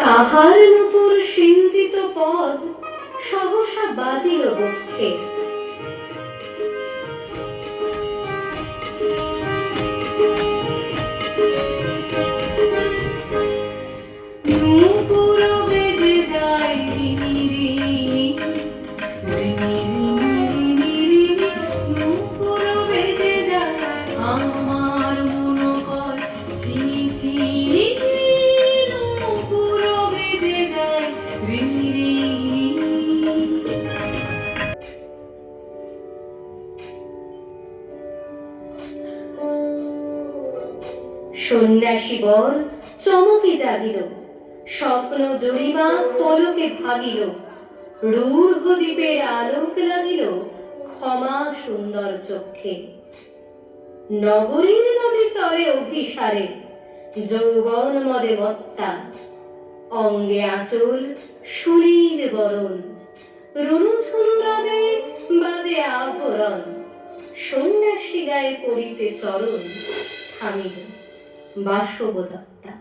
কাহার নূপুর সিঞ্চিত পদ সহসা বাজিল বক্ষে। নূপুর বেজে যায় রিনি রিনি, নূপুর বেজে যায় আমার মন কয় ঝিনি ঝিনি, নূপুর বেজে যায় রিনি রিনি। সন্ন্যাসী বর চমকে জাগিল, স্বপ্ন জরিমা পলকে ভাগিল, রূঢ় দ্বীপের আলোক লাগিল ক্ষমা সুন্দর চক্ষে। নগরীর নদী চলে অভিসারে, যৌবন মদে মত্তা, অঙ্গে আঁচল সুনীল বরণ, রুনুঝুনু রবে বাজে আভরণ, সন্ন্যাসী গায়ে পড়িতে চরণ, থামিল বাসবদত্তা।